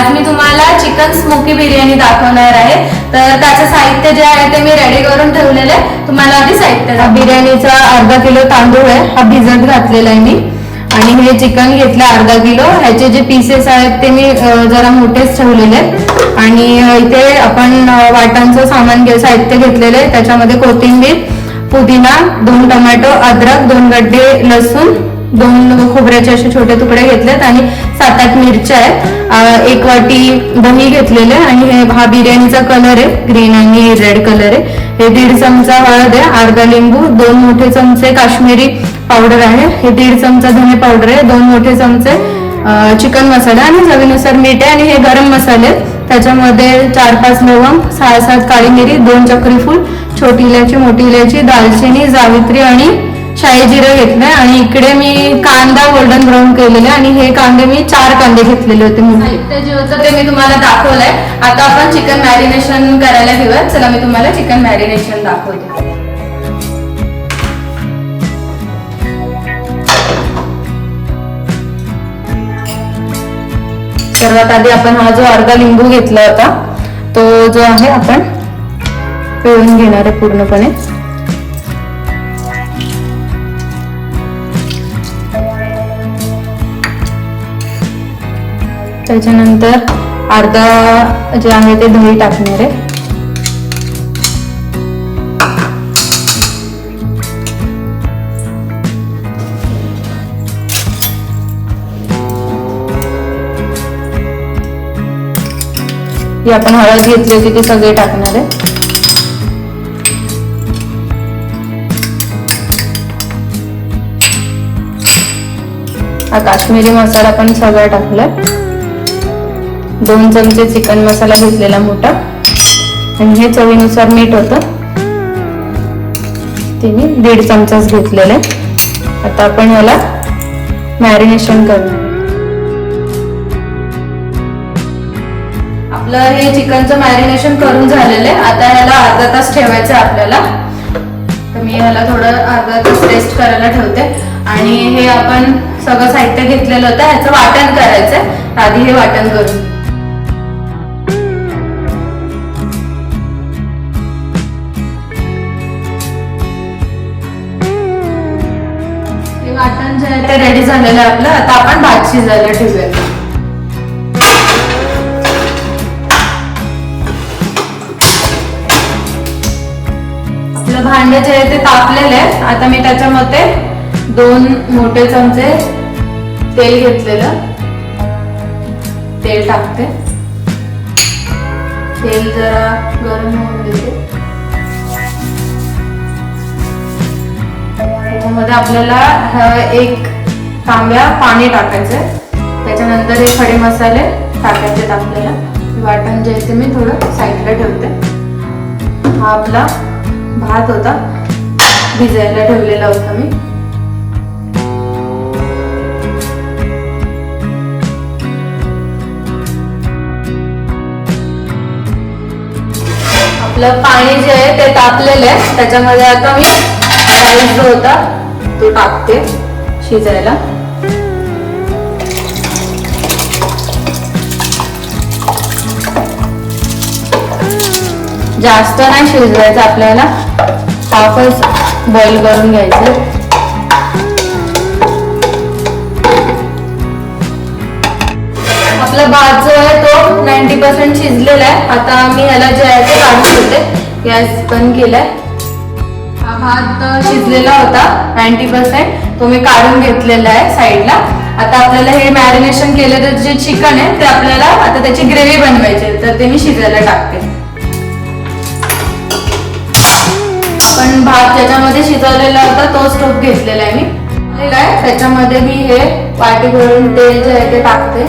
आज मी तुम्हाला chicken smoky biryani दाखवणार आहे। तर त्याचं साहित्य जे आहे ते मी रेडी करून ठेवलेलं आहे। तुम्हाला आधी साहित्य, बिर्याणीचा अर्धा किलो तांदूळ आहे, हा भिजत घातलेला आहे मी। आणि हे चिकन घेतलं अर्धा किलो। ह्याचे जे पीसेस आहेत ते मी जरा मोठेच ठेवलेले आहेत। आणि इथे आपण वाटांचं सामान साहित्य घेतलेलं आहे। त्याच्यामध्ये कोथिंबीर, पुदिना, 2 टोमॅटो, अद्रक, 2 गड्डे लसूण, 2 खोबऱ्याचे असे छोटे तुकडे घेतलेत आणि 7-8 मिरच्या आहेत। 1 वाटी दही घेतलेले आणि हा बिर्याणीचा कलर आहे, ग्रीन आणि रेड कलर आहे। हे 1.5 चमचा हळद आहे, अर्धा लिंबू, 2 मोठे चमचे काश्मीरी पावडर आहे, हे 1.5 चमचा धने पावडर आहे, 2 मोठे चमचे चिकन मसाला आणि चवीनुसार मीठ आहे। आणि हे गरम मसाले, त्याच्यामध्ये 4-5 लवंग, 6-7 काळी मिरी, 2 चक्री फूल, छोटी इलायची, मोठी इलायची, दालचिनी, जावित्री आणि शाही जिरं घेतलंय। आणि इकडे मी कांदा गोल्डन ब्राऊन केलेला आणि हे कांदे मी 4 कांदे घेतलेले होते। साहित्य जे होतं ते मी तुम्हाला दाखवलंय। आता आपण चिकन मॅरिनेशन करायला घेऊया। चला मी तुम्हाला चिकन मॅरिनेशन दाखवते। सर्वात आधी आपण हा जो अर्धा लिंबू घेतला होता तो जो आहे आपण पिळून घेणार आहे पूर्णपणे। त्याच्यानंतर अर्धा जे आहे ते दही टाकणार आहे। ही आपण हळद घेतली होती ती सगळे टाकणार आहे। हा काश्मीरी मसाला पण सगळा टाकलाय। 2 चमचे चिकन मसाला घेतलेला मोठा आणि हे चवीनुसार मीठ होतं ते मी 1.5 चमचाच घेतलेले। आता आपण याला मॅरिनेशन करणार। आपलं हे चिकनचं मॅरिनेशन करून झालेलं आहे। आता याला अर्धा तास ठेवायचं आहे आपल्याला। तर मी याला थोडं अर्धा तास रेस्ट करायला ठेवते। आणि हे आपण सगळं साहित्य घेतलेलं होतं, ह्याचं वाटण करायचंय। आधी हे वाटण करू। हे वाटण जे आहे ते रेडी झालेलं आहे आपलं। आता आपण भात शिजायला ठेवूया। भांडे जे आहे ते तापलेले आहे। आता मी त्याच्यामध्ये 2 मोठे चमचे तेल घेतलेलं, तेल टाकते। तेल जरा गरम होऊन देते। त्याच्यामध्ये आपल्याला 1 तांब्या पाणी टाकायचंय। त्याच्यानंतर हे खडे मसाले टाकायचे आपल्याला। वाटण जे आहे ते मी थोडं साईडला ठेवते। हा आपला भात होता, भिजायला ठेवलेला होता मी। आपलं पाणी जे आहे ते तापलेलं आहे। त्याच्यामध्ये आता मी राईस जो होता तो टाकते शिजायला। जास्त नाही शिजवायचं आपल्याला, हाफच बॉईल करून घ्यायचं। आपला भात जो आहे तो 90% शिजलेला आहे। आता मी याला जे आहे ते काढून घेते। गॅस बंद केलाय। हा भात शिजलेला होता 90%, तो मी काढून घेतलेला आहे साईडला। आता आपल्याला हे मॅरिनेशन केलेलं जे चिकन आहे ते आपल्याला आता त्याची ग्रेव्ही बनवायची, तर ते मी शिजायला टाकते। पण भात ज्याच्यामध्ये शिजवलेला होता तोच टोप घेतलेला आहे मी। त्याच्यामध्ये मी हे वाटी भरून तेल जे आहे ते टाकते।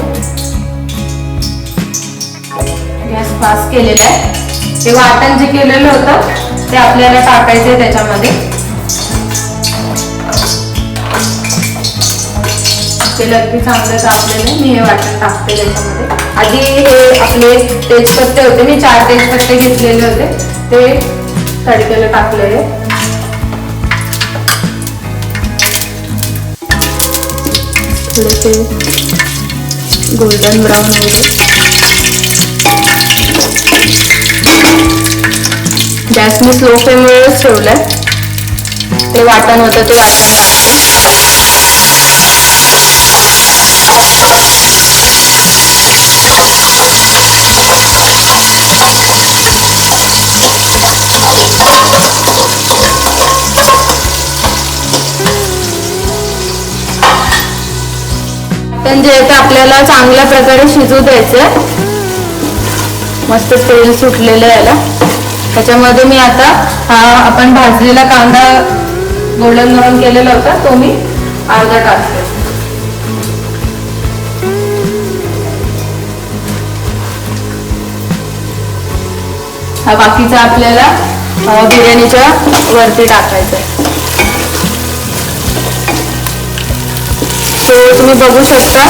गॅस फास्ट केलेला आहे। हे वाटण जे केलेलं होतं ते आपल्याला टाकायचंय त्याच्यामध्ये। तेल अगदी चांगलं तापलेलं आहे। मी हे वाटण टाकते त्याच्यामध्ये। आधी हे आपले तेजपत्ते होते, मी 4 तेजपत्ते घेतलेले होते, ते तडक्याला टाकलेले। थोडेसे गोल्डन ब्राऊन होते। गॅस मी स्लो फ्लेमवरच ठेवलाय. ते वाटण होतं ते वाटण टाकते. पण जे ते आपल्याला चांगल्या प्रकारे शिजू द्यायचं. मस्त तेल सुटलेलं याला. त्याच्यामध्ये मी आता हा आपण भाजलेला कांदा गोल्डन ब्राऊन केलेला होता तो मी अर्धा टाकते. हा बाकीचा आपल्याला बिर्याणीच्या वरती टाकायचा. तो तुम्ही बघू शकता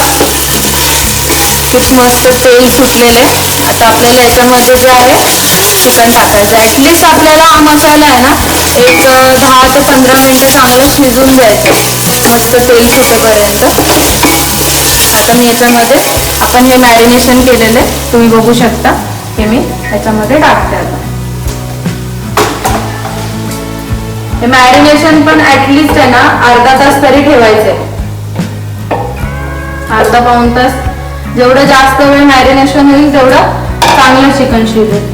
खूप मस्त तेल सुटलेलं आहे. आता आपल्याला याच्यामध्ये जे आहे चिकन टाकायचं. ॲटलिस्ट आपल्याला हा मसाला आहे ना एक 10 ते 15 मिनिटं चांगला शिजून द्यायचा मस्त तेल सुटेपर्यंत. आता मी याच्यामध्ये आपण हे मॅरिनेशन केलेलं आहे तुम्ही बघू शकता हे मी याच्यामध्ये टाकते. आता हे मॅरिनेशन पण ॲटलिस्ट आहे ना अर्धा तास तरी ठेवायचं आहे. अर्धा पाऊण तास. जेवढं जास्त वेळ मॅरिनेशन होईल तेवढं चांगलं चिकन शिजेल.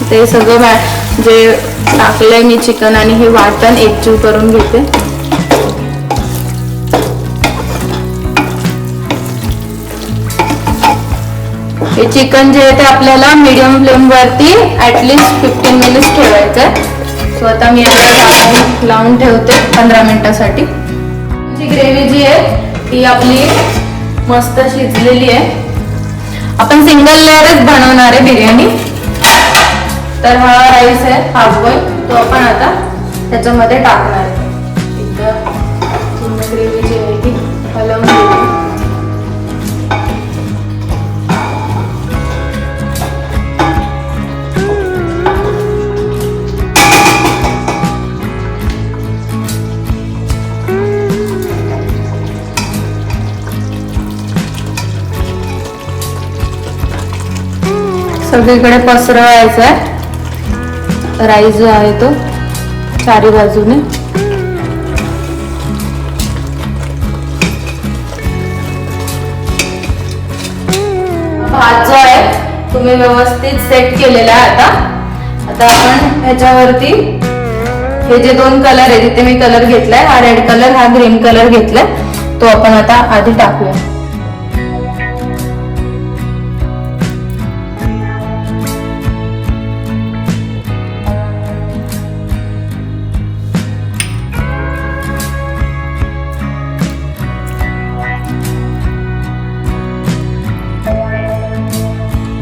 ते सगळं जे टाकलंय मी चिकन आणि हे वाटण एकजीव करून घेते. हे चिकन जे आहे ते आपल्याला मीडियम फ्लेम वरती ॲटलिस्ट 15 मिनिट्स ठेवायचं आहे. सो आता मी याला झाकण लावून ठेवते 15 मिनिटासाठी. ग्रेव्ही जी आहे ती आपली मस्त शिजलेली आहे. आपण सिंगल लेअरच बनवणार आहे बिर्याणी. तर हा राईस आहे हाफ बॉईल तो आपण आता त्याच्यामध्ये टाकणार आहे. एकदा पूर्ण ग्रेव्ही जी आहे ती हलवून घेऊ. सगळीकडे पसरवायचा आहे राईस जो आहे तो चारी बाजूने. भात जो आहे तुम्ही व्यवस्थित सेट केलेला आहे. आता आपण ह्याच्यावरती हे जे 2 कलर आहे तिथे मी कलर घेतलाय. हा रेड कलर हा ग्रीन कलर घेतलाय तो आपण आता आधी टाकूया.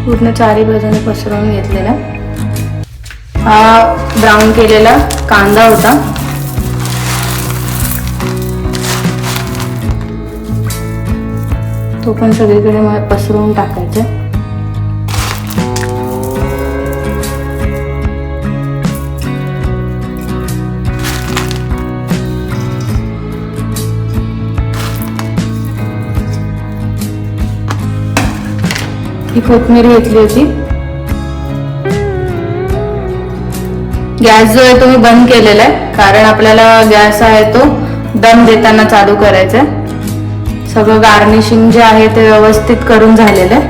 पूर्ण चारी बाजूने पसरवून घेतलेला. हा ब्राऊन केलेला कांदा होता तो पण सगळीकडे पसरवून टाकायचा. ही कोथिंबीर घेतली होती. गॅस जो आहे तो मी बंद केलेला आहे कारण आपल्याला गॅस आहे तो दम देताना चालू करायचा आहे. सगळं गार्निशिंग जे आहे ते व्यवस्थित करून झालेलं आहे.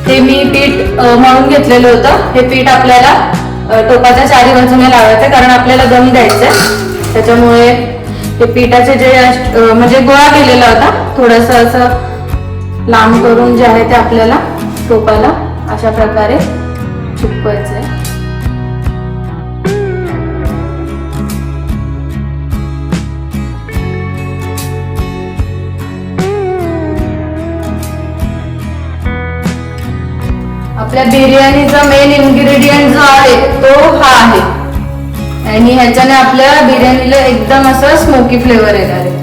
ते मी पीठ मळून घेतलेलं होतं. हे पीठ आपल्याला टोपाच्या चारी बाजूने लावायचं कारण आपल्याला दम द्यायचंय. त्याच्यामुळे हे पिठाचे जे म्हणजे गोळा केलेला होता थोडंसं असं लांब करून जे आहे ते आपल्याला टोपाला अशा प्रकारे चिपकायचं आहे. आपल्या बिर्याणीचा मेन इन्ग्रेडियंट जो आहे तो हा आहे आणि ह्याच्याने आपल्या बिर्याणीला एकदम असं स्मोकी फ्लेवर येणार आहे.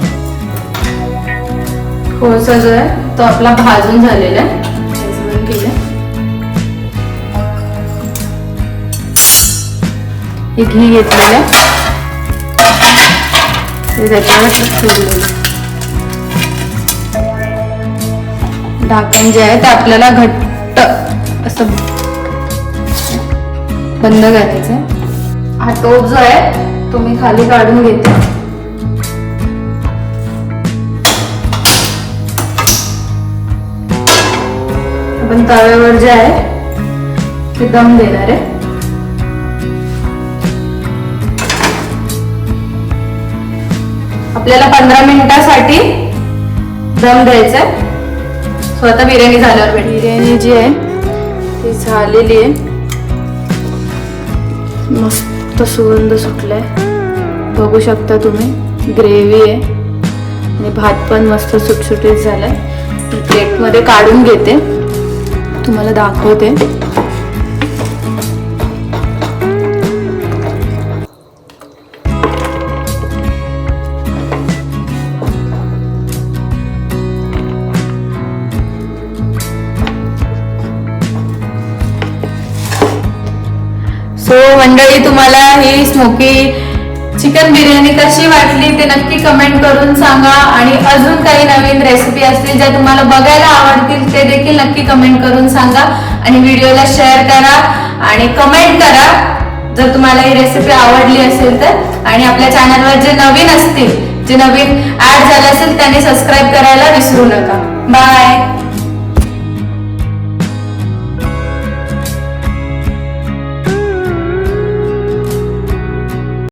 कोळसा जो आहे तो आपला भाजून झालेला आहे. घी घेतलेलं आहे त्याच्यावर ठेवलेलं. ढाकण जे आहे ते आपल्याला घट्ट असं बंद करायचं आहे. हा टोप जो आहे तो मी खाली काढून घेते. आपण तव्यावर जे आहे ते दम देणार आहे. आपल्याला 15 मिनिटासाठी दम द्यायचा आहे. स्वतः बिर्याणी झाल्यावर बिर्याणी जी आहे ती झालेली आहे. मस्त सुगंध सुटलाय, बघू शकता तुम्ही. ग्रेव्ही आहे आणि भात पण मस्त सुटसुटीत झालाय. प्लेट मध्ये काढून घेते, तुम्हाला दाखवते. सो मंडळी, तुम्हाला ही स्मोकी चिकन बिर्याणी कशी वाटली ते नक्की कमेंट करून सांगा. आणि अजून काही नवीन रेसिपी असतील ज्या तुम्हाला बघायला आवडतील ते देखील नक्की कमेंट करून सांगा. आणि व्हिडिओला शेअर करा आणि कमेंट करा जर तुम्हाला ही रेसिपी आवडली असेल तर. आणि आपल्या चॅनलवर जे नवीन असतील, जे नवीन ऍड झाले असेल त्यांनी सबस्क्राईब करायला विसरू नका. बाय.